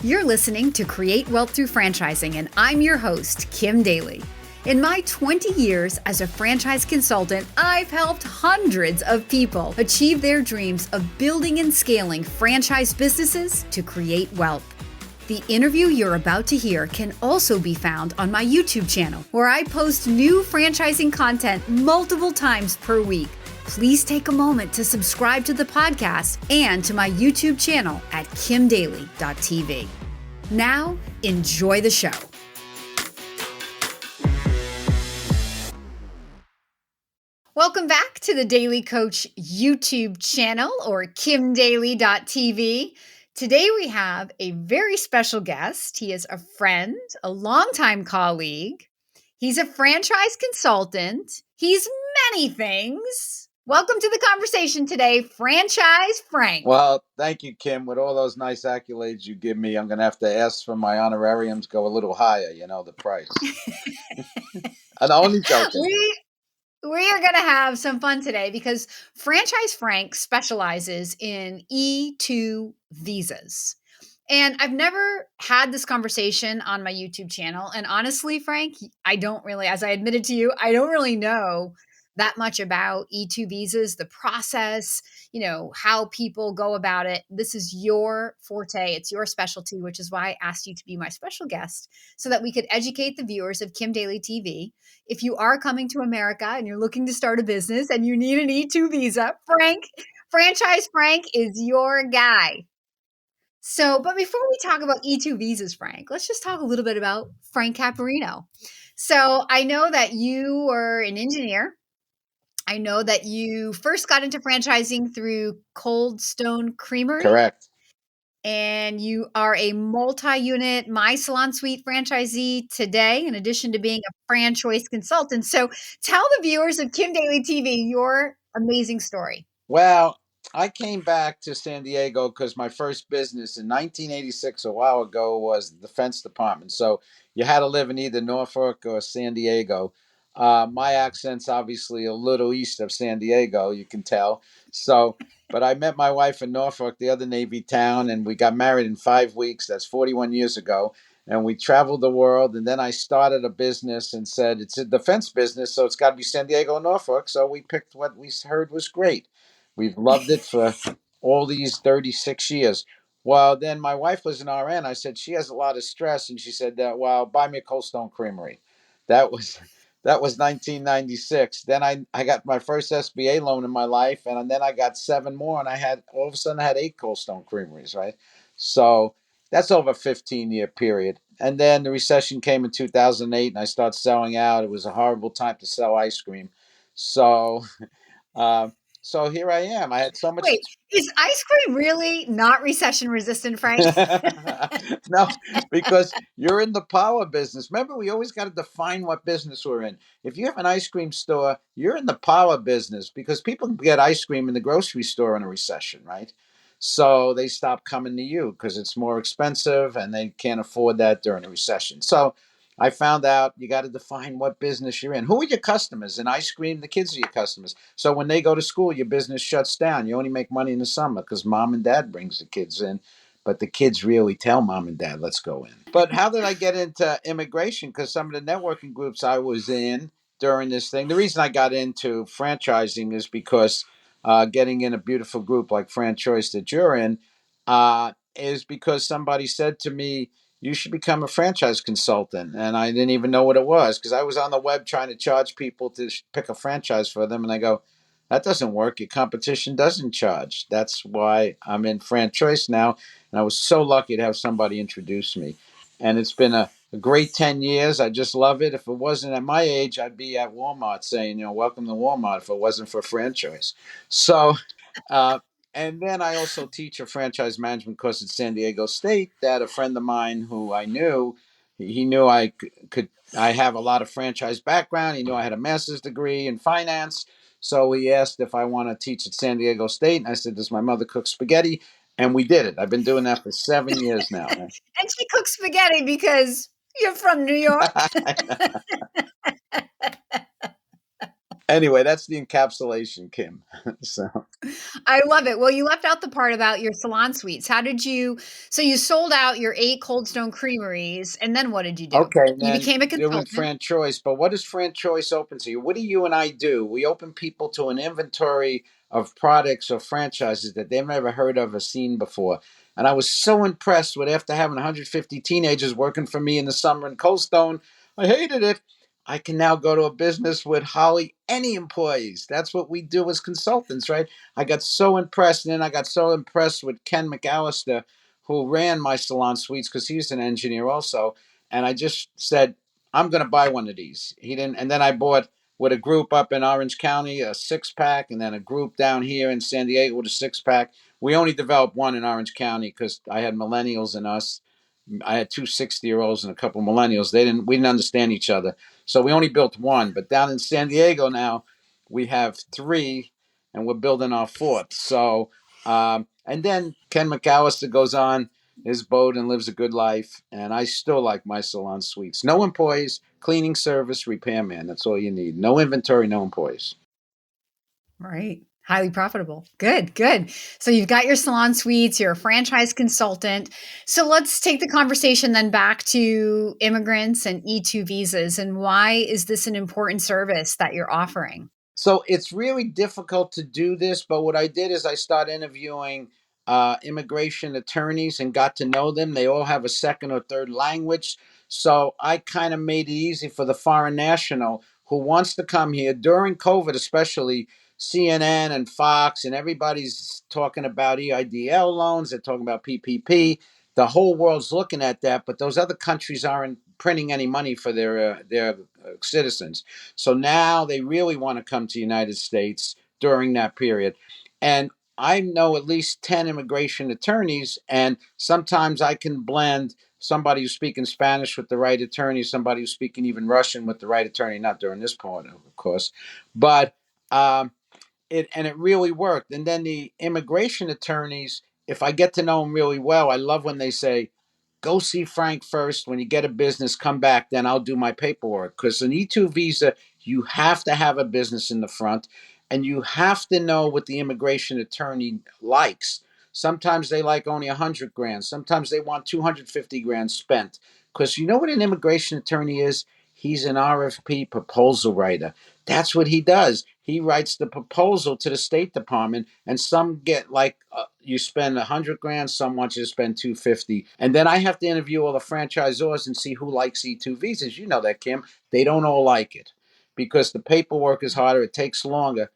You're listening to Create Wealth Through Franchising, and I'm your host, Kim Daly. In my 20 years as a franchise consultant, I've helped hundreds of people achieve their dreams of building and scaling franchise businesses to create wealth. The interview you're about to hear can also be found on my YouTube channel, where I post new franchising content multiple times per week. Please take a moment to subscribe to the podcast and to my YouTube channel at kimdaly.tv. Now, enjoy the show. Welcome back to the Daily Coach YouTube channel, or kimdaly.tv. Today we have a very special guest. He is a friend, a longtime colleague. He's a franchise consultant. He's many things. Welcome to the conversation today, Franchise Frank. Well, thank you, Kim. With all those nice accolades you give me, I'm going to have to ask for my honorariums go a little higher, the price. I'm only joking. We are going to have some fun today because Franchise Frank specializes in E-2 visas. And I've never had this conversation on my YouTube channel. And honestly, Frank, as I admitted to you, I don't really know that much about E-2 visas, the process, how people go about it. This is your forte. It's your specialty, which is why I asked you to be my special guest so that we could educate the viewers of Kim Daly TV. If you are coming to America and you're looking to start a business and you need an E-2 visa, Franchise Frank is your guy. So, but before we talk about E-2 visas, Frank, let's just talk a little bit about Frank Caperino. So I know that you were an engineer. I know that you first got into franchising through Cold Stone Creamery. Correct. And you are a multi-unit My Salon Suite franchisee today, in addition to being a franchise consultant. So tell the viewers of Kim Daly TV your amazing story. Well, I came back to San Diego because my first business in 1986, a while ago, was the Defense Department. So you had to live in either Norfolk or San Diego. My accent's obviously a little east of San Diego, you can tell. But I met my wife in Norfolk, the other Navy town, and we got married in 5 weeks. That's 41 years ago. And we traveled the world. And then I started a business and said, it's a defense business, so it's got to be San Diego or Norfolk. So we picked what we heard was great. We've loved it for all these 36 years. Well, then my wife was an RN. I said, she has a lot of stress. And she said, well, buy me a Cold Stone Creamery. That was 1996. Then I got my first SBA loan in my life, and then I got 7 more, and all of a sudden I had 8 Cold Stone Creameries, right? So that's over a 15-year period. And then the recession came in 2008, and I started selling out. It was a horrible time to sell ice cream. So here I am. I had so much. Wait, is ice cream really not recession resistant, Frank? No, because you're in the power business. Remember, we always got to define what business we're in. If you have an ice cream store, you're in the power business because people can get ice cream in the grocery store in a recession, right? So they stop coming to you because it's more expensive and they can't afford that during a recession. So I found out you got to define what business you're in. Who are your customers? In ice cream, the kids are your customers. So when they go to school, your business shuts down. You only make money in the summer because mom and dad brings the kids in. But the kids really tell mom and dad, let's go in. But how did I get into immigration? Because some of the networking groups I was in during this thing, the reason I got into franchising is because getting in a beautiful group like Franchoice that you're in is because somebody said to me, you should become a franchise consultant. And I didn't even know what it was because I was on the web trying to charge people to pick a franchise for them. And I go, that doesn't work. Your competition doesn't charge. That's why I'm in Franchoice now. And I was so lucky to have somebody introduce me. And it's been a great 10 years. I just love it. If it wasn't at my age, I'd be at Walmart saying, welcome to Walmart if it wasn't for Franchoice. So, and then I also teach a franchise management course at San Diego State that a friend of mine who I knew, he knew I have a lot of franchise background. He knew I had a master's degree in finance. So he asked if I want to teach at San Diego State. And I said, does my mother cook spaghetti? And we did it. I've been doing that for 7 years now. And she cooks spaghetti because you're from New York. Anyway, that's the encapsulation, Kim. So I love it. Well, you left out the part about your salon suites. How did you so you sold out your 8 Cold Stone Creameries, and then what did you do? okay, and You then became a doing consultant. Fran Choice. But what does Fran Choice open to you? What do you and I do? We open people to an inventory of products or franchises that they've never heard of or seen before. And I was so impressed with after having 150 teenagers working for me in the summer in Cold Stone. I hated it. I can now go to a business with Holly, any employees. That's what we do as consultants, right? I got so impressed. And then I got so impressed with Ken McAllister, who ran my salon suites because he's an engineer also, and I just said, I'm going to buy one of these. He didn't, and then I bought with a group up in Orange County a 6 pack, and then a group down here in San Diego with a 6 pack. We only developed one in Orange County because I had millennials and us. I had two 60-year-olds and a couple of millennials. We didn't understand each other, so we only built one. But down in San Diego now, we have three, and we're building our fourth. So, and then Ken McAllister goes on his boat and lives a good life. And I still like my salon suites. No employees, cleaning service, repairman. That's all you need. No inventory, no employees. Right. Highly profitable. Good, good. So you've got your salon suites, you're a franchise consultant. So let's take the conversation then back to immigrants and E-2 visas, and why is this an important service that you're offering? So it's really difficult to do this, but what I did is I started interviewing immigration attorneys and got to know them. They all have a second or third language. So I kind of made it easy for the foreign national who wants to come here during COVID, especially CNN and Fox, and everybody's talking about EIDL loans. They're talking about PPP. The whole world's looking at that, but those other countries aren't printing any money for their citizens. So now they really want to come to the United States during that period. And I know at least 10 immigration attorneys, and sometimes I can blend somebody who's speaking Spanish with the right attorney, somebody who's speaking even Russian with the right attorney, not during this part, of course. But it really worked. And then the immigration attorneys, if I get to know them really well, I love when they say, go see Frank first. When you get a business, come back. Then I'll do my paperwork. Because an E-2 visa, you have to have a business in the front, and you have to know what the immigration attorney likes. Sometimes they like only 100 grand. Sometimes they want 250 grand spent. Because you know what an immigration attorney is? He's an RFP proposal writer. That's what he does. He writes the proposal to the State Department, and some get like you spend 100 grand, some want you to spend 250, and then I have to interview all the franchisors and see who likes E2 visas. You know that, Kim. They don't all like it because the paperwork is harder. It takes longer,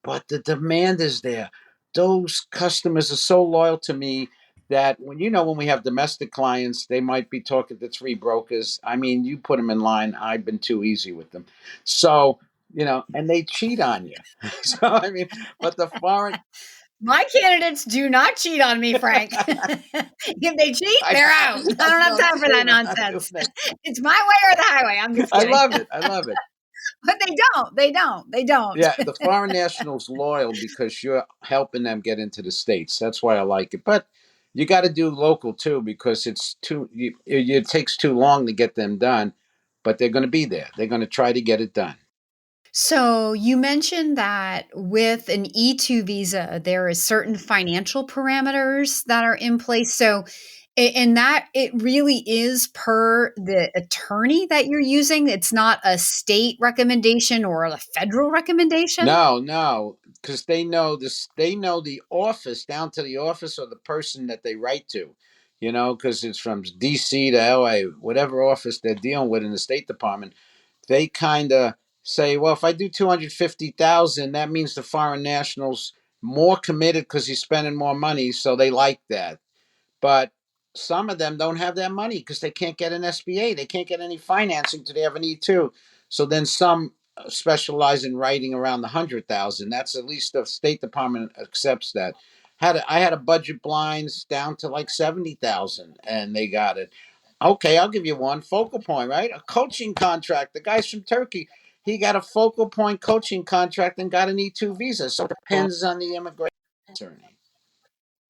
but the demand is there. Those customers are so loyal to me that when we have domestic clients, they might be talking to three brokers. I mean, you put them in line. I've been too easy with them. So, and they cheat on you. So, I mean, but the foreign, My candidates do not cheat on me, Frank. If they cheat, I, they're out. I don't have no, I'm time for that kidding. I'm not doing nonsense. that. It's my way or the highway. I'm just I kidding. love it. I love it. But they don't. They don't. They don't. Yeah, the foreign national's loyal because you're helping them get into the states. That's why I like it. But you got to do local too because it takes too long to get them done. But they're going to be there. They're going to try to get it done. So you mentioned that with an E-2 visa, there is certain financial parameters that are in place. So, and that it really is per the attorney that you're using. It's not a state recommendation or a federal recommendation. No, no, because they know this. They know the office down to the office or the person that they write to. Because it's from D.C. to L.A. Whatever office they're dealing with in the State Department, they kind of say, well, if I do 250,000, that means the foreign nationals more committed because he's spending more money, so they like that. But some of them don't have that money because they can't get an SBA. They can't get any financing till they have an E2. So then some specialize in writing around the 100,000. That's at least the State Department accepts that. I had a budget blinds down to like 70,000, and they got it. Okay, I'll give you one focal point, right? A coaching contract. The guy's from Turkey. He got a focal point coaching contract and got an E2 visa. So it depends on the immigration attorney.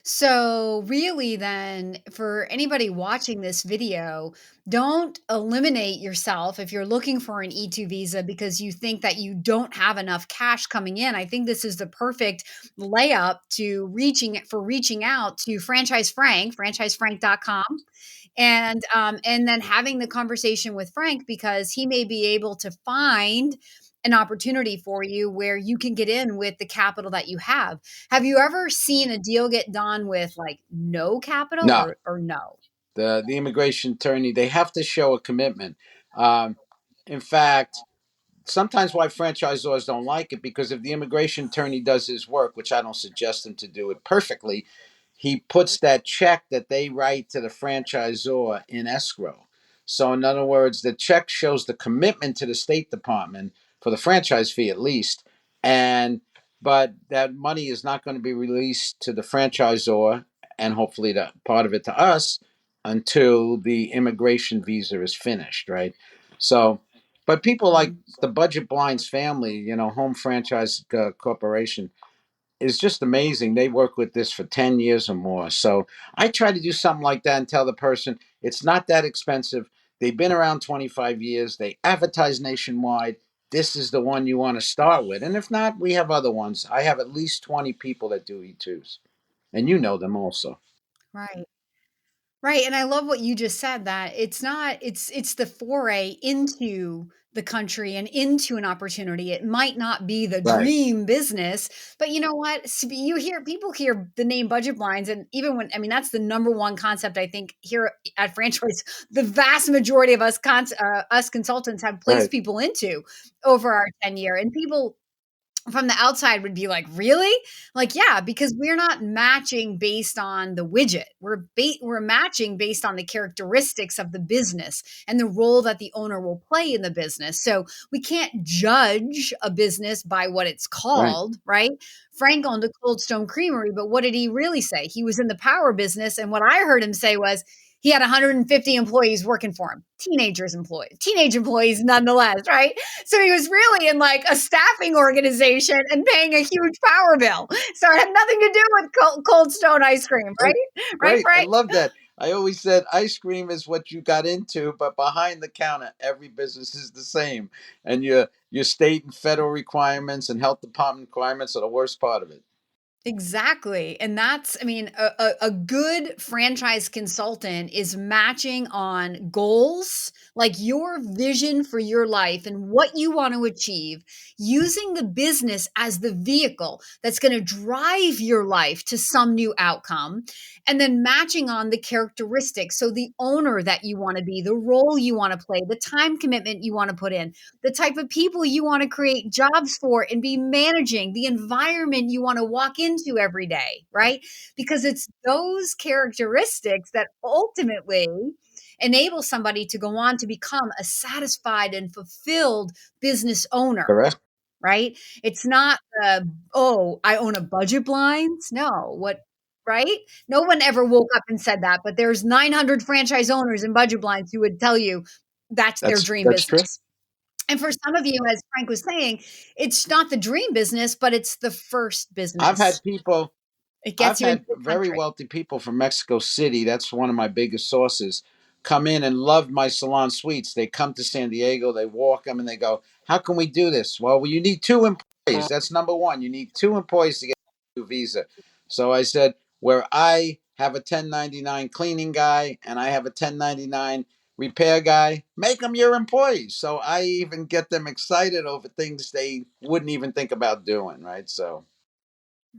So, really, then, for anybody watching this video, don't eliminate yourself if you're looking for an E2 visa because you think that you don't have enough cash coming in. I think this is the perfect layup to reaching out to Franchise Frank, franchisefrank.com, and then having the conversation with Frank because he may be able to find an opportunity for you where you can get in with the capital that you have. Have you ever seen a deal get done with like no capital No, or no? the immigration attorney, they have to show a commitment. Um, in fact, sometimes why franchisors don't like it, because if the immigration attorney does his work, which I don't suggest him to do it perfectly, he puts that check that they write to the franchisor in escrow. So in other words, the check shows the commitment to the State Department for the franchise fee at least, and but that money is not going to be released to the franchisor and hopefully the part of it to us until the immigration visa is finished, right? So, but people like Mm. the Budget Blinds family, home franchise corporation, is just amazing. They work with this for 10 years or more. So I try to do something like that and tell the person it's not that expensive. They've been around 25 years, they advertise nationwide. This is the one you want to start with. And if not, we have other ones. I have at least 20 people that do E2s, and you know them also. Right. Right, and I love what you just said that it's the foray into the country and into an opportunity. It might not be the Right, dream business, but you know what? You hear people hear the name budget blinds, and even when I mean that's the number one concept I think here at Franchise, the vast majority of us consultants have placed right, people into over our tenure, and people from the outside would be like, "Really?" Like, yeah, because we're not matching based on the widget. We're matching based on the characteristics of the business and the role that the owner will play in the business. So, we can't judge a business by what it's right, called, right? Frank owned a Cold Stone Creamery, but what did he really say? He was in the power business, and what I heard him say was he had 150 employees working for him. Teenage employees nonetheless, right? So he was really in like a staffing organization and paying a huge power bill. So it had nothing to do with Cold Stone ice cream, right? right. Right, Great. I Frank? love that. I always said ice cream is what you got into, but behind the counter, every business is the same. And your state and federal requirements and health department requirements are the worst part of it. Exactly. And that's, I mean, a good franchise consultant is matching on goals, like your vision for your life and what you want to achieve, using the business as the vehicle that's going to drive your life to some new outcome, and then matching on the characteristics. So, the owner that you want to be, the role you want to play, the time commitment you want to put in, the type of people you want to create jobs for and be managing, the environment you want to walk into every day, right? Because it's those characteristics that ultimately enable somebody to go on to become a satisfied and fulfilled business owner, Correct. right? It's not the, oh, I own a budget blinds. No, what, right? No one ever woke up and said that, but there's 900 franchise owners in budget blinds who would tell you that's their dream That's true. business. And for some of you, as Frank was saying, it's not the dream business, but it's the first I've business. had people It I've gets you into had the very country. wealthy people from Mexico City. That's one of my biggest sources. Come in and love my salon suites. They come to San Diego, they walk them, and they go, "How can we do this?" Well, you need two employees. That's number one. You need two employees to get a visa. So I said, where I have a 1099 cleaning guy and I have a 1099 repair guy, make them your employees. So I even get them excited over things they wouldn't even think about doing, right? So,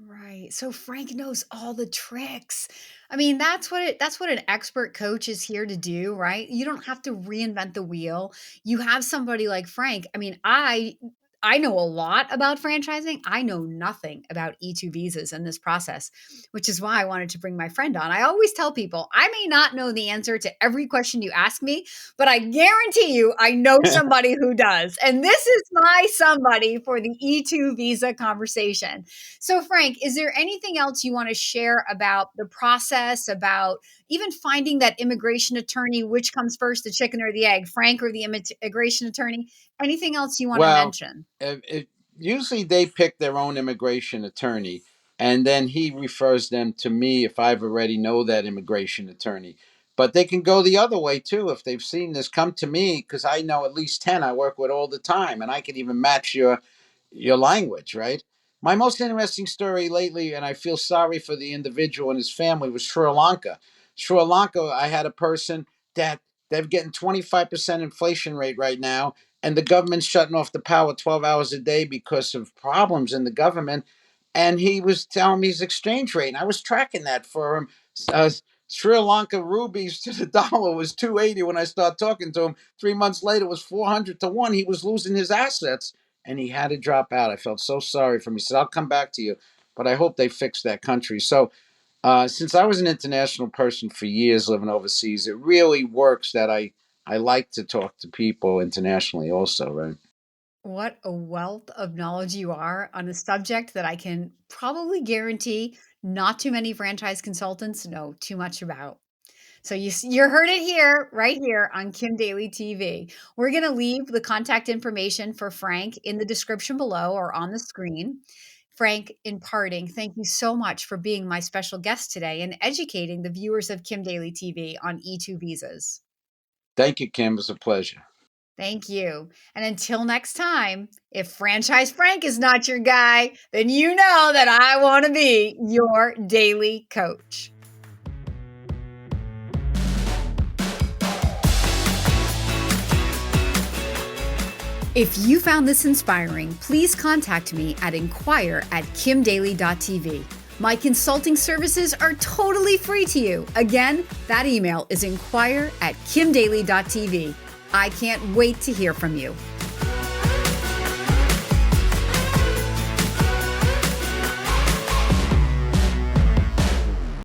Right. So Frank knows all the tricks. I mean, that's what an expert coach is here to do, right? You don't have to reinvent the wheel. You have somebody like Frank. I mean, I know a lot about franchising. I know nothing about E2 visas in this process, which is why I wanted to bring my friend on. I always tell people I may not know the answer to every question you ask me, but I guarantee you I know somebody who does. And this is my somebody for the E2 visa conversation. So, Frank, is there anything else you want to share about the process, about even finding that immigration attorney? Which comes first, the chicken or the egg, Frank or the immigration attorney? Anything else you want to well, mention? usually they pick their own immigration attorney, and then he refers them to me if I've already know that immigration attorney. But they can go the other way too. If they've seen this, come to me because I know at least 10 I work with all the time, and I can even match your language, right? My most interesting story lately, and I feel sorry for the individual and his family, was Sri Lanka. Sri Lanka, I had a person that they're getting 25% inflation rate right now, and the government's shutting off the power 12 hours a day because of problems in the government. And he was telling me his exchange rate, and I was tracking that for him. Uh, Sri Lanka rupees to the dollar was 280 when I started talking to him. 3 months later, it was 400 to 1. He was losing his assets and he had to drop out. I felt so sorry for him. He said, I'll come back to you, but I hope they fix that country. So, since I was an international person for years living overseas, it really works that I like to talk to people internationally also, right? What a wealth of knowledge you are on a subject that I can probably guarantee not too many franchise consultants know too much about. So you heard it here, right here on Kim Daily TV. We're going to leave the contact information for Frank in the description below or on the screen. Frank, in parting, thank you so much for being my special guest today and educating the viewers of Kim Daily TV on E-2 visas. Thank you, Kim. It was a pleasure. Thank you. And until next time, if Franchise Frank is not your guy, then you know that I want to be your daily coach. If you found this inspiring, please contact me at inquire@kimdaily.tv. My consulting services are totally free to you. Again, that email is inquire@kimdaily.tv. I can't wait to hear from you.